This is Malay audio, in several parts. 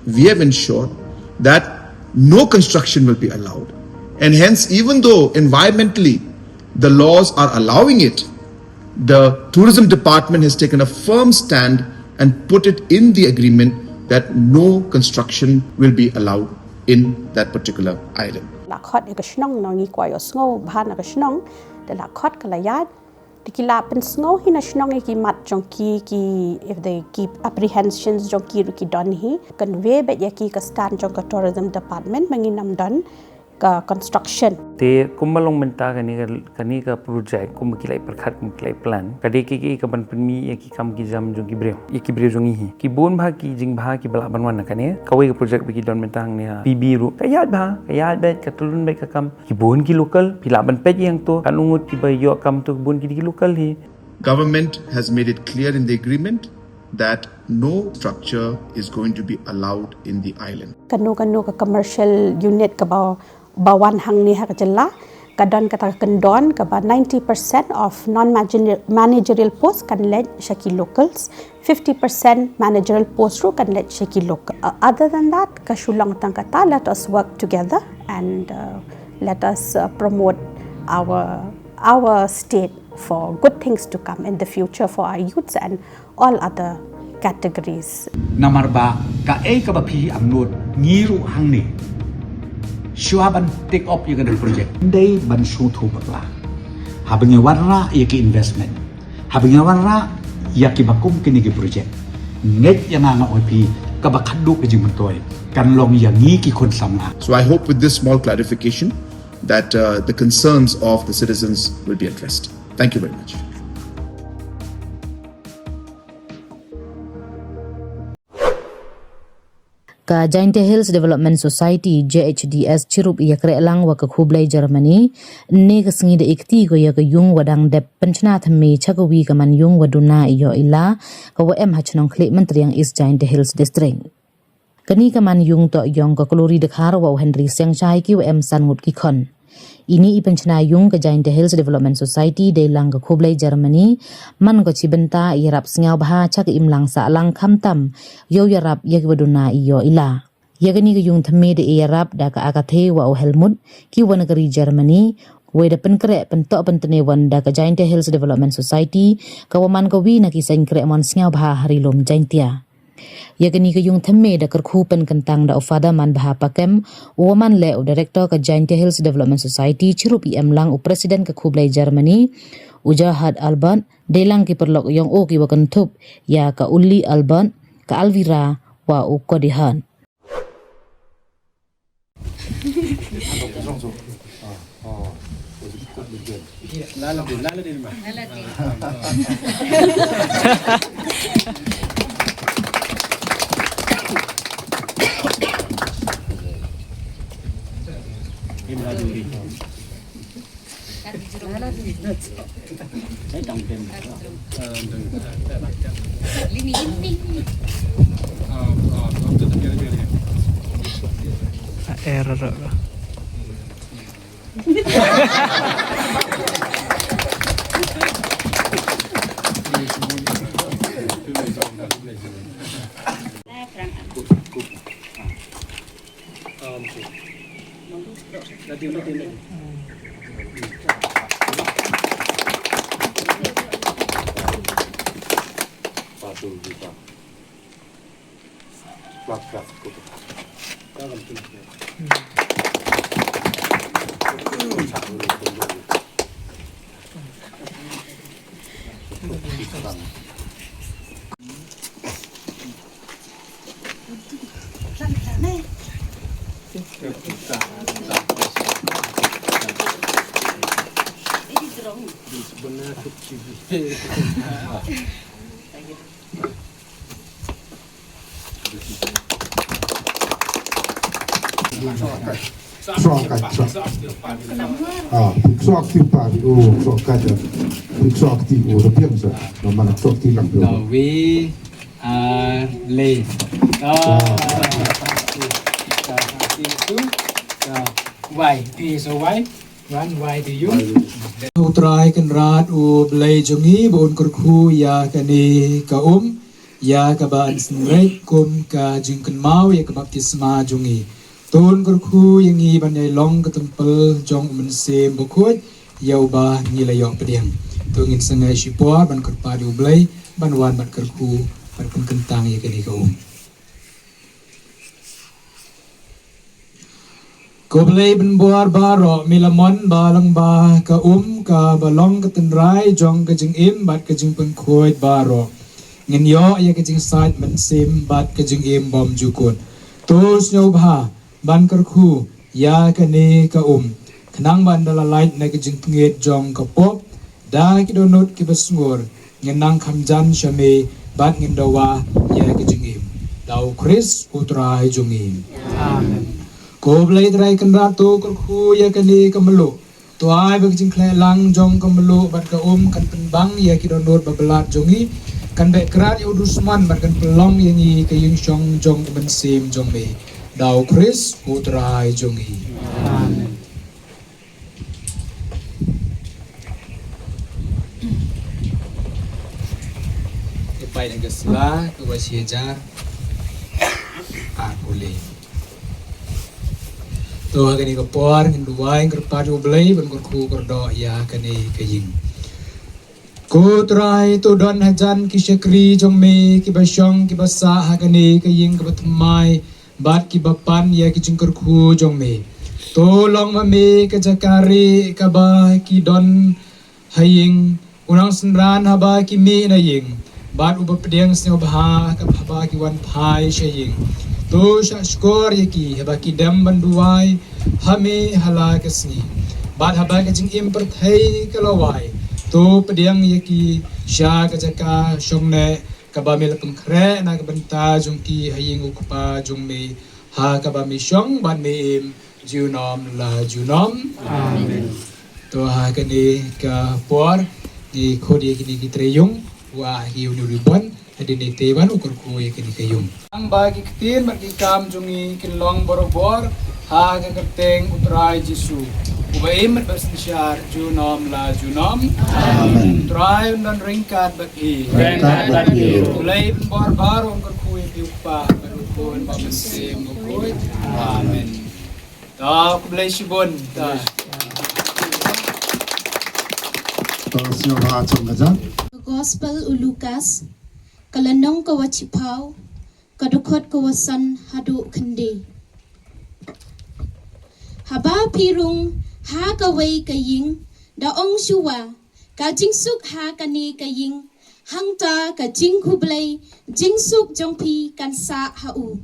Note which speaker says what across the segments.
Speaker 1: we have ensured that no construction will be allowed. And hence, even though environmentally the laws are allowing it, the tourism department has taken a firm stand and put it in the agreement that no construction will be allowed in that particular island.
Speaker 2: Lakot ikasnong nongi kwayo sngo bahan ikasnong de lakot kalayat dikila pen sngo hinasnong iki mat jongki ki if they keep apprehensions jongki ruki don hi convey bet yaki ka stand jong ka tourism department manginam don ka construction
Speaker 3: te kumalong menta kani ka project kum kilai perkhat kum kilai plan kade ki ka ban penmi ki kam ki jam jong ki breu jong hi ki bon bha ki jing bha ki bala banwan kane kawai ka project bi ki don mentang ne pb ru kayat bet ka tulun bet ka kam ki bon ki local pila ban pet yang to kan ungut ki ba yo kam to bon ki local hi.
Speaker 1: Government has made it clear in the agreement that no structure is going to be allowed in the island.
Speaker 2: Kanu ka commercial unit ka bawan hang ni hakajalla kadon kata kendon ka 90% of non-managerial posts kan led shaki locals, 50% managerial posts ru kan led shaki local. Other than that, kashulang tang kata let us work together and let us promote our state for good things to come in the future for our youths and all other categories.
Speaker 4: Namarba ka ka bapi amnod ngiru hang ni Shuaban take up yung project. Day ban shoot ho bakla. Habang yung warra yaki investment. Habang yung warra yaki bakum kini ki project. Nget yang nga opi kabakadu ka jing mantoy. Kanlong yangi ki kon sama.
Speaker 1: So I hope with this small clarification that the concerns of the citizens will be addressed. Thank you very much.
Speaker 5: Ka Giant Hills Development Society JHDS chirup ia krelang wa ka khublai Germany ne ka sngi de ikti go ya ka yung wadang dep penchna thame chagawi ka man yung waduna iyo ila ka wa em hachnong khle mantriang East Giant Hills District kani ka man yung to yong ka klori de khar wa Henry Seng Chai ki wa em san ngut ki khon ini ipenchna yung ka Giant Hills Development Society de lang ka khublai Germany man ko chibenta yarap sngaw bha chak imlang sa lang khamtam yo yarap yek waduna iyo ila yagani ka yung thame de yarap da ka akathe wa Helmut ki wanagari Germany weda penkre pento pentene wanda ka Giant Hills Development Society ka waman ka wi na ki sain kre mon sngaw bha harilom Giantia yagani ka yung thame da karkhu pen kantang da ofada man bha pakem woman le director ka Giant Hills Development Society chirup em lang u president ka khublai Germany Ujahad Alban delang ki perlok yung o ki wakan thup ya ka Ulli Alban ka Alvira wa u kodihan
Speaker 6: error
Speaker 7: we lay why so why one why do you
Speaker 8: try kan rat u blai jongi bon kurkhu ya kani ka
Speaker 7: ya ka ba an snrei kum ka jing kan mau ya ka baptisma jungi ton kurku yang i ban yai long ka tempel jong men sem bokoi yau ba ni la yong pediang tu ngin sangai sipor ban kurpa du blai ban wan ban kurku ban kun kentang ya kini kau ko blai ban buar baro milamon balang ba ka balong ka tenrai jong ka jing im bat ka jing peng khoi baro ngin yo ya ka jing sait men sim bat ka jing im bom jukun tos nyo bha ban kurku ya ka ne ka kenang ban dala light na ka jing nget jong ka pop da ki donut ki besngur ngin nang khamjan shame bat ngin dawa ya ka jing im dau Chris putra jong im amen ko blai drai kan ratu kurku ya ka ne ka melu to ai ba jing khle lang jong ka melu bat ka kan penbang ya ki donut babelat jongi kan be krat yu dusman bat kan pelong yang i ka yung shong jong ben sim jong me dau Chris putra jongi amen pai nang gasla ko wasiejar boleh to kani ko por ngin duai ngir paju blai ban ko do ya kani kaying ko trai to don hajan ki shakri jong me ki basyong ki basa ha kani kaying ka batmai bat ki bapan ya ki jingkur khu jong me to long ma me ka jakari ka ba ki don haying unang senran haba ki me na ying bat uba pedeng sing bah ka haba ki wan phai shaying to shkor yaki haba ki dam banduai hame hala kasni bat haba ka jing im perthai kalawai to pedeng yaki sha ka jaka shongne ka ba mel pengkre na ka benta jongki haying ukpa jongme ha ka ba mi shong ban me im junom la junom amen to ha ka ni ka por di khodi ki ni treyung wa hi unu ribon adini teban ukur ku ya kini kayung ang bagi ketin bagi kam jungi kinlong borobor ha ka kerteng utrai jisu ubaim bersensyar junom la junom amen utrai dan ringkat bagi ulai bor baro ukur ku ya piupa berukun mamesim ukui amen ta kublai shibon ta
Speaker 6: Sino ba atong gajan?
Speaker 8: Gospel u Lukas kalanong kawachipau kadukot kawasan hadu kendi haba pirung ha kawai kaying da ong shuwa ka jingsuk ha kani kaying hangta ka jing hublai jingsuk jongpi kan sa hau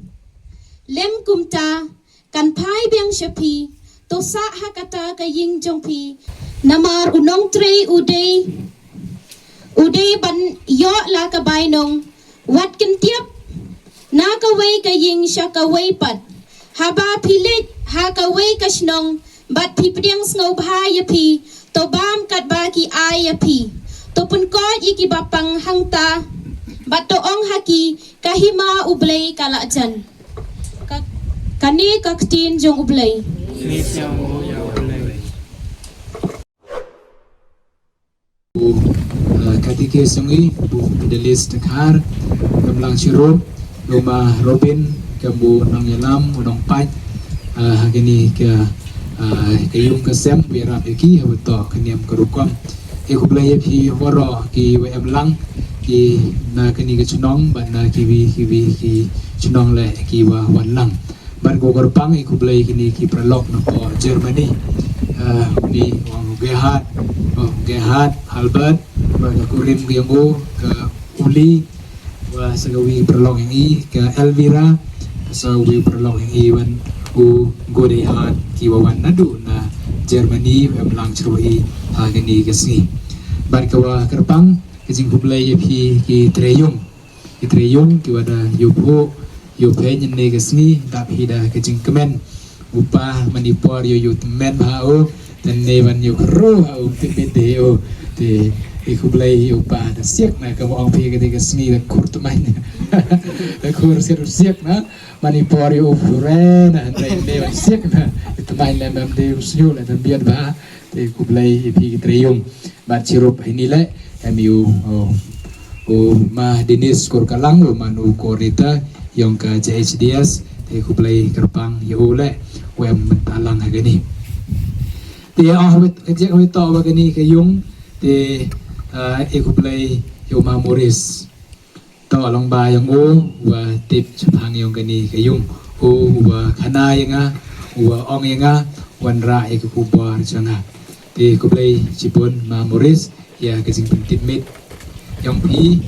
Speaker 8: lem kumta kan pai beng shapi to sa ha kata kaying jongpi namar unong trei Uday ban yo la ka bainong wat kin tiap na ka wei ka ying sha ka wei pat haba pilit ha ka wei ka shnong bat pi pdiang sngo bha ya pi to bam kat ba ki ai ya pi to pun ko yi ki bapang hangta bat to ong haki kahima ublei kala jan kani ka ktin jong ublei
Speaker 7: Katike sungi bu pedalis tekar gamlang sirup loma Robin kambu nang yalam udang pai hagini ke kayung kasem biara beki habuto kaniam kerukom e kublai phi waro ki wem lang ki na kani ke chunong ban na ki chunong le ki wa wan lang ban go garpang e kublai kini ki pralok no po Germany ni wang Gerhard Albert wa kurim giambo ke Uli wa sagawi perlong ini ke Elvira sagawi perlong ini wan ku godehat ki wawan nadu na Germany memlang cerui hagani kesni ban kawa kerpang kejing kublai yapi ki treyung ki wada yope nyene kesni dap hida kejing kemen upah manipor yo temen hao dan nevan yo kru hao tepete yo te ikublai upah da siak na ka ong pi ketika sni da kur tumai da kur siak na manipor yo furen and nevan siak na tumai le mem de usnyu le da biat ba te kublai pi treyung ba cirup ini le amiu mah dinis kur kalang manu korita yang ke JHDS te ku play kerpang yo le wem mentalang agani te wit kejek wit to bagani ke yung te ku play yo ma Morris to long ba yang wa tip chapang yung gani ke yung wa khana yang wa ong yang wan ra ku bar changa te ku play chipon ma Morris ya ke sing pentip mit yang pi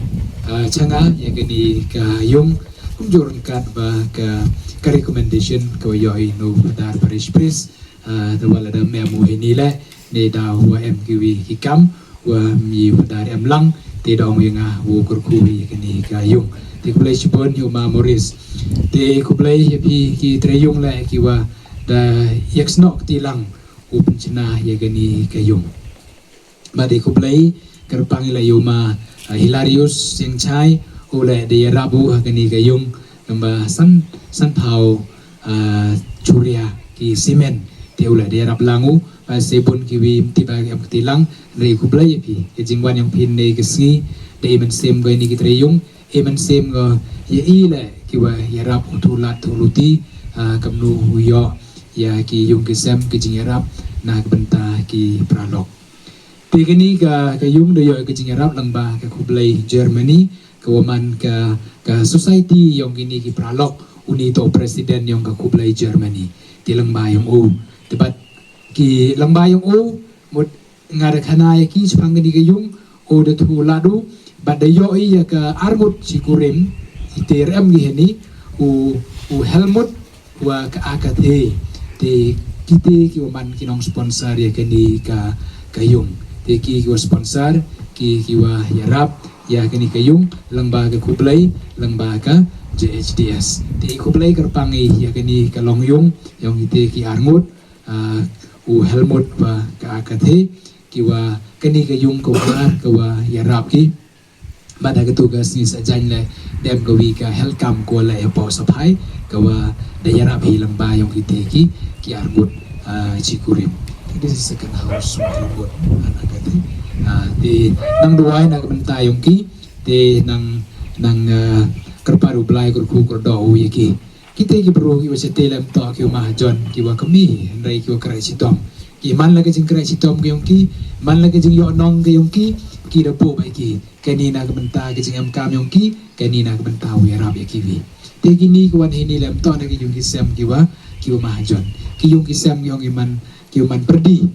Speaker 7: changa ya gani ka yung kumjurkan ba ka recommendation ka yoi no dar parish priest the wala da memo hinile ne da wa MQV hikam wa mi dar em lang te dong yang wo kurku ya gani ka yung te kulai chipon yo ma Morris te kulai ya pi ki treyung la ki wa da yaksnok tilang upchna ya gani ka yung ba de kulai kerpang la yo ma Hilarius Sing Chai oleh dia rabu kini gayung kamba san pau curia ki simen dia oleh dia rab langu pasebun kiwi tiba yang ketilang dari kublai pi kejingwan yang pin nei kesni dei men sem go ni kitreyung men sem go ye ile kiwa ya rab utulat tuluti kamnu huyo ya ki yung kesem kejing rab na benta ki pralok Tegani ka yung doyo ke jingarap lang ba ka kublay Germany kawaman ka society yung gini ki pralok unito president yung ka kublay Germany ti lang ba yung tibat ki lang ba yung mod ngada kanaya ki chpang gini ka yung de tu ladu badayo iya ka armut si kurim iterem giheni Helmut wa ka akate ti kite ki waman kinong sponsor ya kani ka kayung ki sponsor ki wa yarap ya kini kayung lembaga kublai lembaga JHDS ti kublai kerpangi ya kini kalongyong yang ite ki arngut Helmut wa ka akathe ki wa kini kayung ko wa yarap ki bada ketugas ni sajan le dem gawi ka helkam ko le po sapai ka wa da yarap hi lemba yang ite ki arngut cikurim. This is second house buat anak kati. Di nang duai nak benta yung ki, di nang kerparu belai kurku kordau ya ki. Kita ki bro ki wasa telem to ki mah John ki wa kami, ndai ki wa kerai sitom. Ki man lagi jing kerai sitom ki yung ki, man lagi jing yo nong ki yung ki dapo bai ki. Kani nak benta ki jing am kam yung ki, kani nak benta wi rab ya ki wi. Di gini ki wan hini lem to nak ki yung ki sem ki wa mah John. Ki yung ki sem yung iman kiuman perdi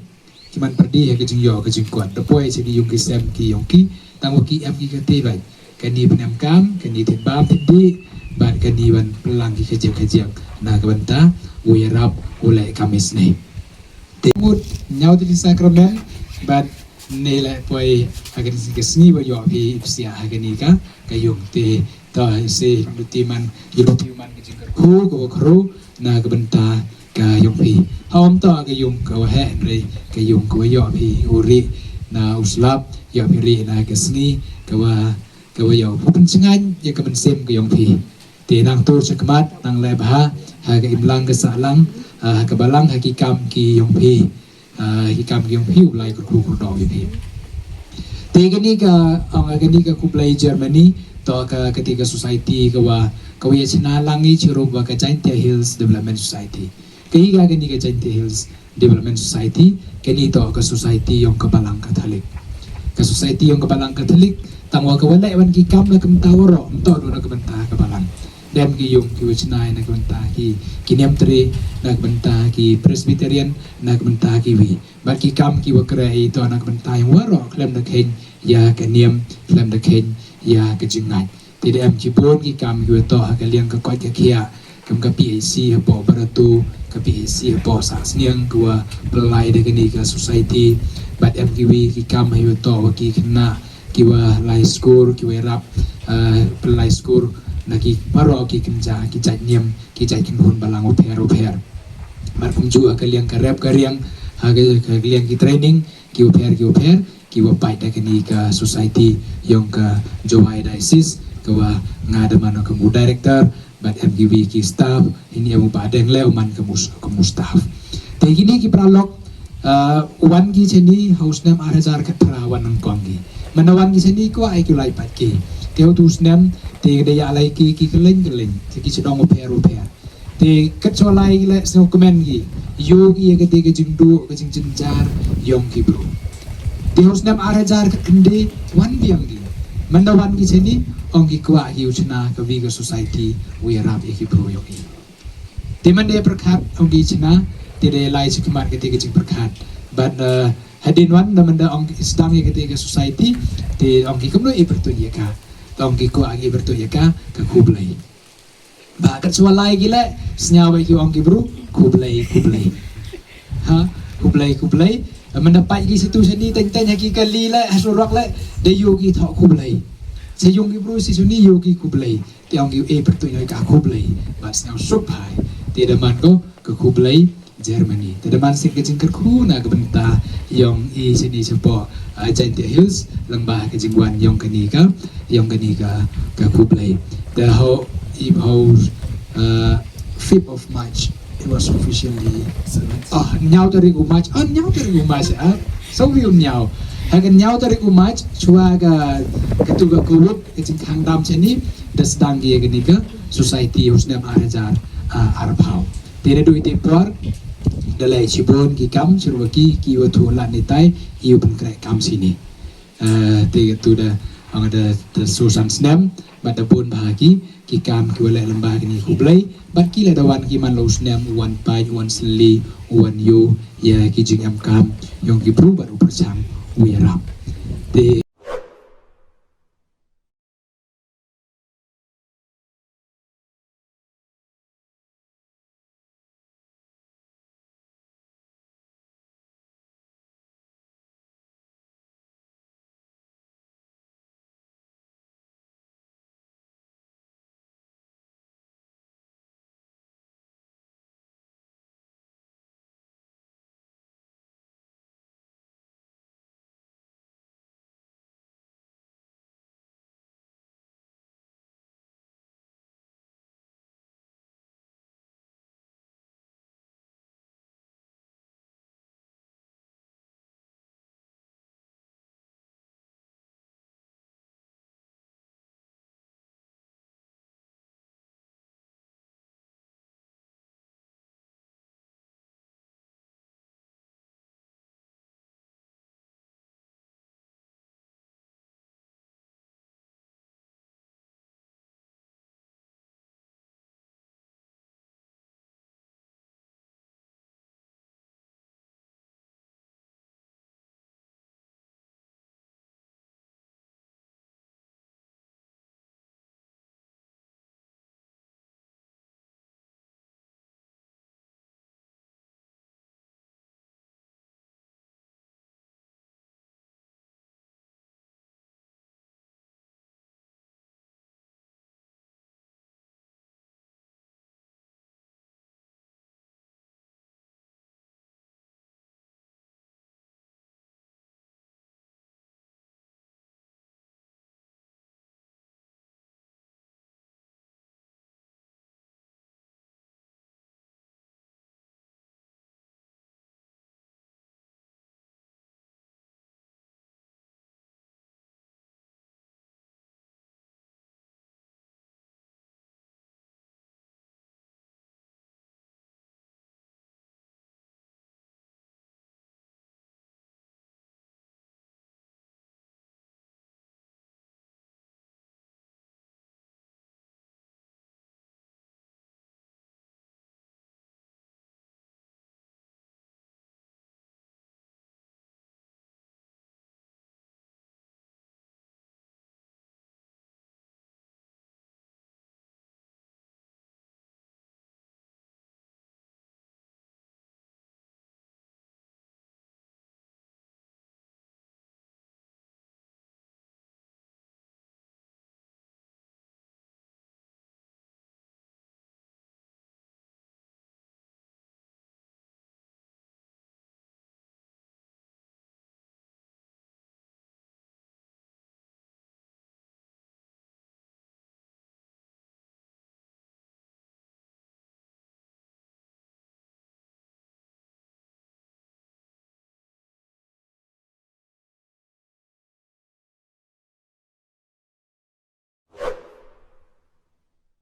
Speaker 7: ya kejing yo kejing kuat depoi jadi yung kisem ki yong ki tangwa ki am ki kate bai kani penam kam kani tibam tidi bat kani ban pelang ki kejang na kabanta uyarap ulai kamis ne temut nyau di sakramen bat nela poi agan sikesni ba yo pi ipsia agani ka kayung te ta se lutiman yuluman kejing ku ko kru na kabanta ka yung pi hom to ka yung ka he re ka yung ko yo pi uri na uslap yo pi ri na kesni ka yo pun sengan ya ka sem ka yung pi te nang tur sakmat nang le bha ha ka imlang ka salang ka balang hakikam ki yung pi hikam ki yung pi ulai ko ku do pi te gani ka ang gani ka kublai Germany to ka ketika society ka ya sinalangi chiro ba ka Giant Hills Development Society kaya gani ka Giant Hills Development Society kanito ka society yung kabalang Katolik ka society yung kabalang Katolik tangwa ka wala ewan ki kam na kamtawaro mto do na kabanta kabalang dem ki yung ki wichnay na kabanta ki kinemtre na kabanta ki Presbyterian na kabanta ki wi bat ki kam ki wakre ito na kabanta yung waro klem na ken ya kaniem klem na ken ya kajingay tidak am cipon ki kam ki to ha kaliang ka kwat ka kia kam ka PAC hapo baratu ka PAC hapo sa sniang kwa pelai de kini ka society bat am kiwi ki kam hayo to ki kena kiwa lai skor kiwa rap pelai skor naki paro ki kenja ki jai niam ki jai kinhun balang oper mar pungju kaliang ka rap kariang ha kaliang ki training ki oper ki wa pai de kini ka society yang ka Jowai Diocese kawa ngada mano ka mu director bat MGB ki staff ini amu padeng leo man ke staff te gini ki pralok wan ki cheni house nam 8000 ka prawan ng konggi menawan ki sini ko ai ki lai pat ki teu tu snem te de ya lai ki keleng te ki sedong oper te kat so lai le sno komen ki yogi ke te ke jingdu ke jing jinjar yom ki bro te snem arajar ke kende wan biang ki menawan ki sini ong ki kwa ki uchna ke vi ke society we rap ki bro yogi te man de perkhat ong ki chna te de lai si kemat ke te ke jing perkhat but hadin wan da manda ong islam ke te ke society te ong ki kumno e bertu ye ka ong ki ko agi bertu ye ka kublai ba kat swalai gila senyawa ki ong ki bro kublai ha kublai mendapat ki situ sini teng-teng ki kali la hasurak la de yogi thok kublai se yong ki bro si suni yogi kublai te ong ki e bertu ye ka kublai ba senyaw supai te da man ko ke kublai Germany. Tadaman sing kecing kerku na kebenta yang i sini sepo Giant Hills lembah kejingwan yang kenika ke Kublai. The whole 5th of March it was officially nyau dari March so will nyau hagan nyau dari March chua ga ketuga kuwuk kecing kang dam sini desdang dia kenika society husnam arajar arpau. Tidak duit impor dalai cibon ki kam surwaki ki watu lan nitai iu pun krai kam sini te tu da ang ada susan snam bada pun bahagi ki kam ki wala lembah ni kublai bat ki la dawan ki man lo snam wan pai wan sli wan yo ya ki jing am kam yong ki pru baru percam wi rap te